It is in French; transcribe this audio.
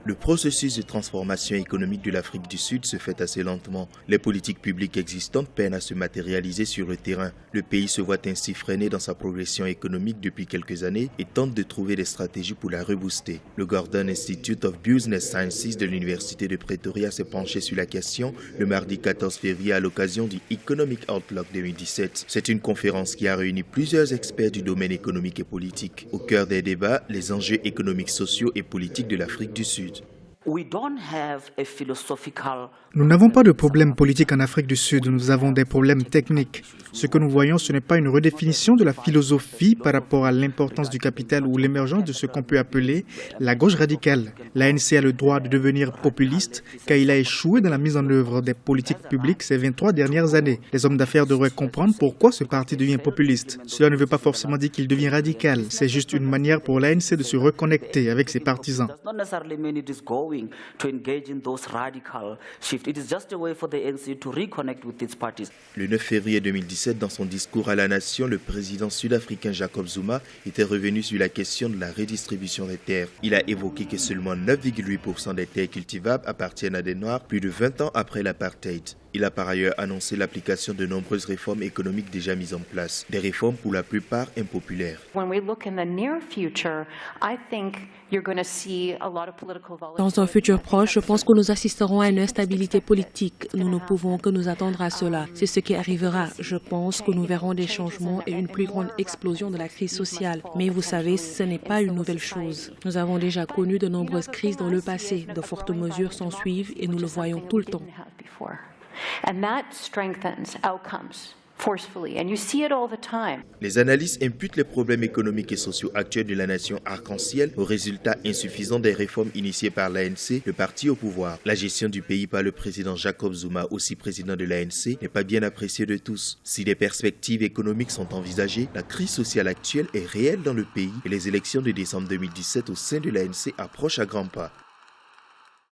Le processus de transformation économique de l'Afrique du Sud se fait assez lentement. Les politiques publiques existantes peinent à se matérialiser sur le terrain. Le pays se voit ainsi freiné dans sa progression économique depuis quelques années et tente de trouver des stratégies pour la rebooster. Le Gordon Institute of Business Sciences de l'Université de Pretoria s'est penché sur la question le mardi 14 février à l'occasion du Economic Outlook 2017. C'est une conférence qui a réuni plusieurs experts du domaine économique et politique. Au cœur des débats, les enjeux économiques, sociaux et politiques de l'Afrique du Sud. Nous n'avons pas de problème politique en Afrique du Sud, nous avons des problèmes techniques. Ce que nous voyons, ce n'est pas une redéfinition de la philosophie par rapport à l'importance du capital ou l'émergence de ce qu'on peut appeler la gauche radicale. L'ANC a le droit de devenir populiste car il a échoué dans la mise en œuvre des politiques publiques ces 23 dernières années. Les hommes d'affaires devraient comprendre pourquoi ce parti devient populiste. Cela ne veut pas forcément dire qu'il devient radical, c'est juste une manière pour l'ANC de se reconnecter avec ses partisans. To engage in those radical shifts. It is just a way for the ANC to reconnect with its parties. Le 9 février 2017, dans son discours à la nation, le président sud-africain Jacob Zuma était revenu sur la question de la redistribution des terres. Il a évoqué que seulement 9,8% des terres cultivables appartiennent à des Noirs plus de 20 ans après l'apartheid. Il a par ailleurs annoncé l'application de nombreuses réformes économiques déjà mises en place, des réformes pour la plupart impopulaires. Dans un futur proche, je pense que nous assisterons à une instabilité politique. Nous ne pouvons que nous attendre à cela. C'est ce qui arrivera. Je pense que nous verrons des changements et une plus grande explosion de la crise sociale. Mais vous savez, ce n'est pas une nouvelle chose. Nous avons déjà connu de nombreuses crises dans le passé. De fortes mesures s'en suivent et nous le voyons tout le temps. Les analystes imputent les problèmes économiques et sociaux actuels de la nation arc-en-ciel aux résultats insuffisants des réformes initiées par l'ANC, le parti au pouvoir. La gestion du pays par le président Jacob Zuma, aussi président de l'ANC, n'est pas bien appréciée de tous. Si des perspectives économiques sont envisagées, la crise sociale actuelle est réelle dans le pays et les élections de décembre 2017 au sein de l'ANC approchent à grands pas.